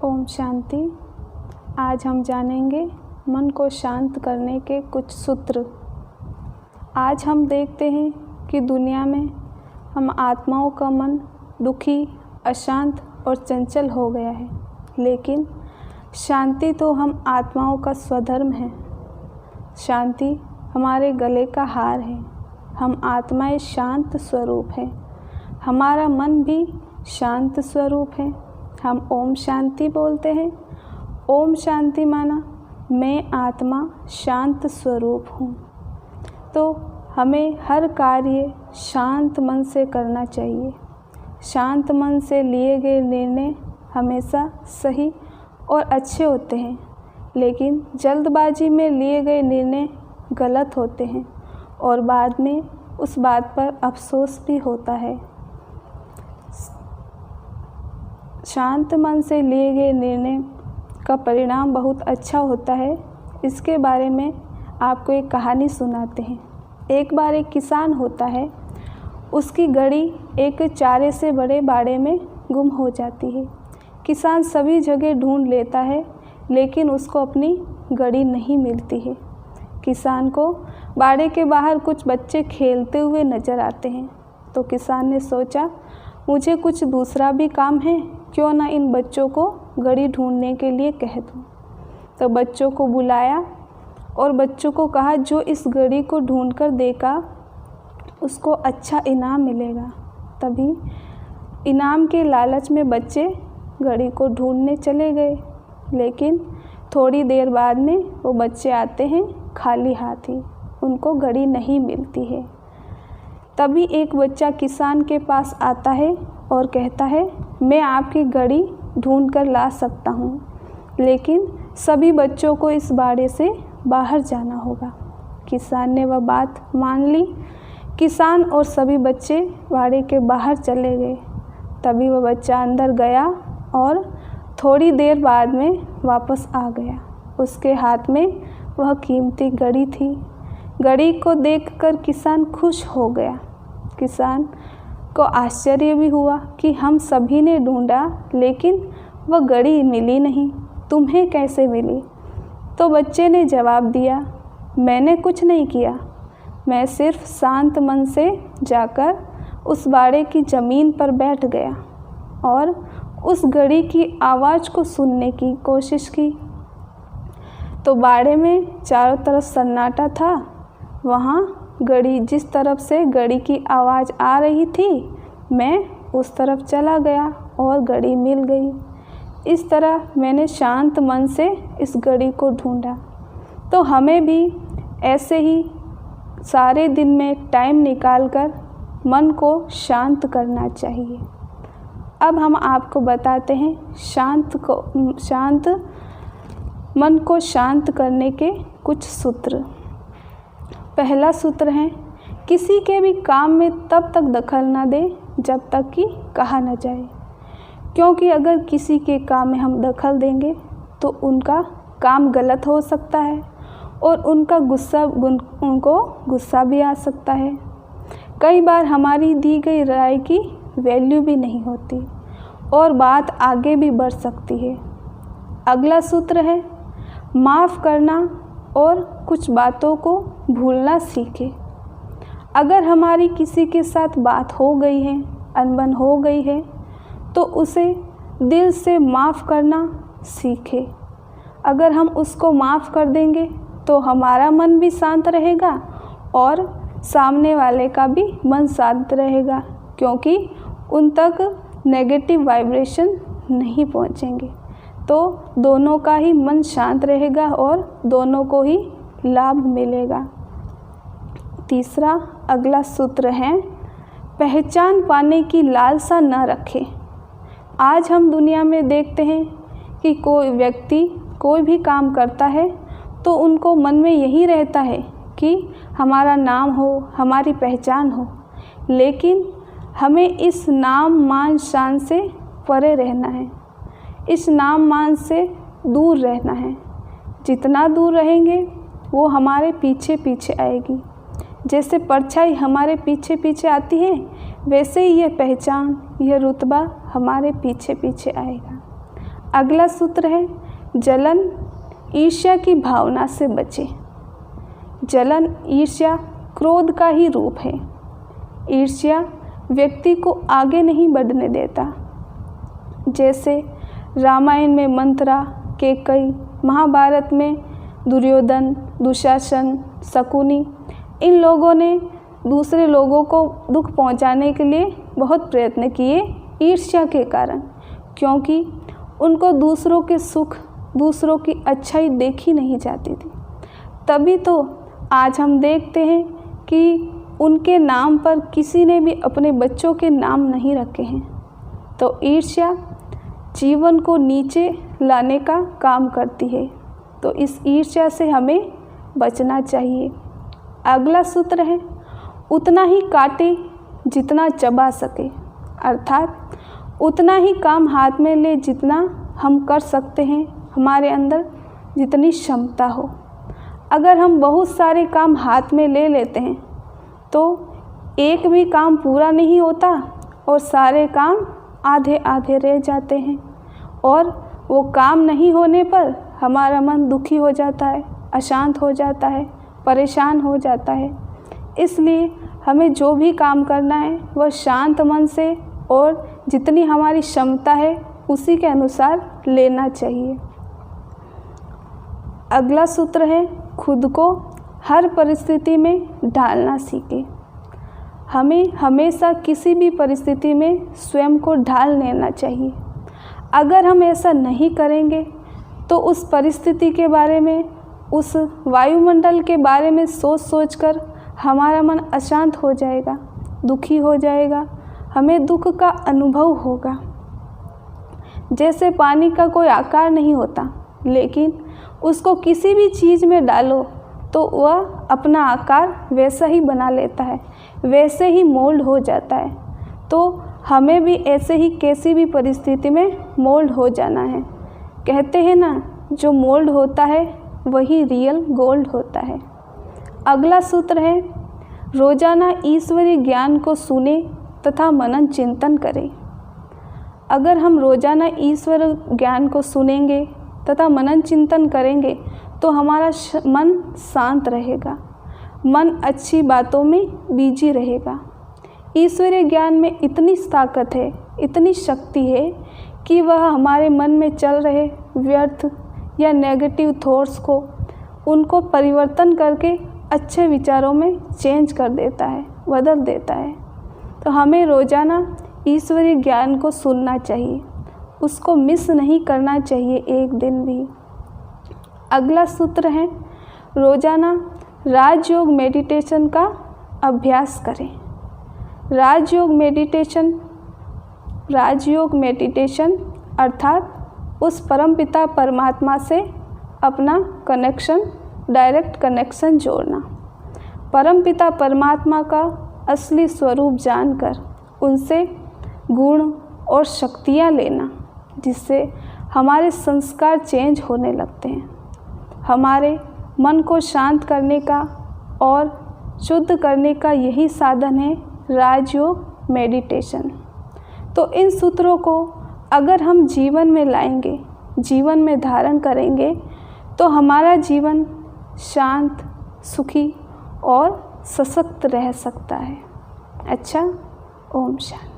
ओम शांति। आज हम जानेंगे मन को शांत करने के कुछ सूत्र। आज हम देखते हैं कि दुनिया में हम आत्माओं का मन दुखी, अशांत और चंचल हो गया है, लेकिन शांति तो हम आत्माओं का स्वधर्म है। शांति हमारे गले का हार है। हम आत्माएं शांत स्वरूप हैं। हमारा मन भी शांत स्वरूप है। हम ओम शांति बोलते हैं। ओम शांति माना मैं आत्मा शांत स्वरूप हूँ। तो हमें हर कार्य शांत मन से करना चाहिए। शांत मन से लिए गए निर्णय हमेशा सही और अच्छे होते हैं, लेकिन जल्दबाजी में लिए गए निर्णय गलत होते हैं और बाद में उस बात पर अफसोस भी होता है। शांत मन से लिए गए निर्णय का परिणाम बहुत अच्छा होता है। इसके बारे में आपको एक कहानी सुनाते हैं। एक बार एक किसान होता है। उसकी गड़ी एक चारे से बड़े बाड़े में गुम हो जाती है। किसान सभी जगह ढूंढ लेता है, लेकिन उसको अपनी गड़ी नहीं मिलती है। किसान को बाड़े के बाहर कुछ बच्चे खेलते हुए नज़र आते हैं। तो किसान ने सोचा, मुझे कुछ दूसरा भी काम है, क्यों ना इन बच्चों को गड़ी ढूंढने के लिए कह दूँ। तो बच्चों को बुलाया और बच्चों को कहा, जो इस गड़ी को ढूंढ कर देगा उसको अच्छा इनाम मिलेगा। तभी इनाम के लालच में बच्चे गड़ी को ढूंढने चले गए, लेकिन थोड़ी देर बाद में वो बच्चे आते हैं खाली हाथ ही। उनको गड़ी नहीं मिलती है। तभी एक बच्चा किसान के पास आता है और कहता है, मैं आपकी गड़ी ढूंढ कर ला सकता हूँ, लेकिन सभी बच्चों को इस बाड़े से बाहर जाना होगा। किसान ने वह बात मान ली। किसान और सभी बच्चे बाड़े के बाहर चले गए। तभी वह बच्चा अंदर गया और थोड़ी देर बाद में वापस आ गया। उसके हाथ में वह कीमती घड़ी थी। घड़ी को देखकर किसान खुश हो गया। किसान को आश्चर्य भी हुआ कि हम सभी ने ढूंढा, लेकिन वह घड़ी मिली नहीं, तुम्हें कैसे मिली? तो बच्चे ने जवाब दिया, मैंने कुछ नहीं किया, मैं सिर्फ शांत मन से जाकर उस बाड़े की ज़मीन पर बैठ गया और उस घड़ी की आवाज़ को सुनने की कोशिश की। तो बाड़े में चारों तरफ सन्नाटा था। वहाँ घड़ी जिस तरफ से घड़ी की आवाज़ आ रही थी, मैं उस तरफ चला गया और घड़ी मिल गई। इस तरह मैंने शांत मन से इस घड़ी को ढूंढा। तो हमें भी ऐसे ही सारे दिन में टाइम निकालकर मन को शांत करना चाहिए। अब हम आपको बताते हैं शांत मन को शांत करने के कुछ सूत्र। पहला सूत्र है, किसी के भी काम में तब तक दखल न दें जब तक कि कहा न जाए, क्योंकि अगर किसी के काम में हम दखल देंगे तो उनका काम गलत हो सकता है और उनको गुस्सा भी आ सकता है। कई बार हमारी दी गई राय की वैल्यू भी नहीं होती और बात आगे भी बढ़ सकती है। अगला सूत्र है, माफ़ करना और कुछ बातों को भूलना सीखें। अगर हमारी किसी के साथ बात हो गई है, अनबन हो गई है, तो उसे दिल से माफ़ करना सीखें। अगर हम उसको माफ़ कर देंगे तो हमारा मन भी शांत रहेगा और सामने वाले का भी मन शांत रहेगा, क्योंकि उन तक नेगेटिव वाइब्रेशन नहीं पहुंचेंगे। तो दोनों का ही मन शांत रहेगा और दोनों को ही लाभ मिलेगा। तीसरा अगला सूत्र है, पहचान पाने की लालसा न रखें। आज हम दुनिया में देखते हैं कि कोई व्यक्ति कोई भी काम करता है तो उनको मन में यही रहता है कि हमारा नाम हो, हमारी पहचान हो, लेकिन हमें इस नाम मान शान से परे रहना है। इस नाम मान से दूर रहना है। जितना दूर रहेंगे वो हमारे पीछे पीछे आएगी। जैसे परछाई हमारे पीछे पीछे आती है, वैसे ही यह पहचान, यह रुतबा हमारे पीछे पीछे आएगा। अगला सूत्र है जलन ईर्ष्या की भावना से बचे। जलन ईर्ष्या क्रोध का ही रूप है। ईर्ष्या व्यक्ति को आगे नहीं बढ़ने देता। जैसे रामायण में मंथरा, कैकेयी, महाभारत में दुर्योधन, दुशासन, शकुनी, इन लोगों ने दूसरे लोगों को दुख पहुंचाने के लिए बहुत प्रयत्न किए ईर्ष्या के कारण, क्योंकि उनको दूसरों के सुख, दूसरों की अच्छाई देखी नहीं जाती थी। तभी तो आज हम देखते हैं कि उनके नाम पर किसी ने भी अपने बच्चों के नाम नहीं रखे हैं। तो ईर्ष्या जीवन को नीचे लाने का काम करती है। तो इस ईर्ष्या से हमें बचना चाहिए। अगला सूत्र है उतना ही काटे जितना चबा सके, अर्थात उतना ही काम हाथ में ले जितना हम कर सकते हैं, हमारे अंदर जितनी क्षमता हो। अगर हम बहुत सारे काम हाथ में ले लेते हैं तो एक भी काम पूरा नहीं होता और सारे काम आधे आधे रह जाते हैं, और वो काम नहीं होने पर हमारा मन दुखी हो जाता है, अशांत हो जाता है, परेशान हो जाता है। इसलिए हमें जो भी काम करना है वह शांत मन से और जितनी हमारी क्षमता है उसी के अनुसार लेना चाहिए। अगला सूत्र है खुद को हर परिस्थिति में ढालना सीखें। हमें हमेशा किसी भी परिस्थिति में स्वयं को ढाल लेना चाहिए। अगर हम ऐसा नहीं करेंगे तो उस परिस्थिति के बारे में, उस वायुमंडल के बारे में सोच सोचकर हमारा मन अशांत हो जाएगा, दुखी हो जाएगा, हमें दुख का अनुभव होगा। जैसे पानी का कोई आकार नहीं होता, लेकिन उसको किसी भी चीज़ में डालो तो वह अपना आकार वैसा ही बना लेता है, वैसे ही मोल्ड हो जाता है। तो हमें भी ऐसे ही किसी भी परिस्थिति में मोल्ड हो जाना है। कहते हैं ना, जो मोल्ड होता है वही रियल गोल्ड होता है। अगला सूत्र है रोजाना ईश्वरीय ज्ञान को सुने तथा मनन चिंतन करें। अगर हम रोजाना ईश्वर ज्ञान को सुनेंगे तथा मनन चिंतन करेंगे तो हमारा मन शांत रहेगा, मन अच्छी बातों में बिजी रहेगा। ईश्वरीय ज्ञान में इतनी ताकत है, इतनी शक्ति है कि वह हमारे मन में चल रहे व्यर्थ या नेगेटिव थॉट्स को, उनको परिवर्तन करके अच्छे विचारों में चेंज कर देता है, बदल देता है। तो हमें रोज़ाना ईश्वरीय ज्ञान को सुनना चाहिए, उसको मिस नहीं करना चाहिए एक दिन भी। अगला सूत्र है रोज़ाना राजयोग मेडिटेशन का अभ्यास करें। राजयोग मेडिटेशन अर्थात उस परमपिता परमात्मा से अपना कनेक्शन, डायरेक्ट कनेक्शन जोड़ना, परमपिता परमात्मा का असली स्वरूप जानकर उनसे गुण और शक्तियाँ लेना, जिससे हमारे संस्कार चेंज होने लगते हैं। हमारे मन को शांत करने का और शुद्ध करने का यही साधन है राजयोग मेडिटेशन। तो इन सूत्रों को अगर हम जीवन में लाएंगे, जीवन में धारण करेंगे, तो हमारा जीवन शांत, सुखी और सशक्त रह सकता है। अच्छा, ओम शांति।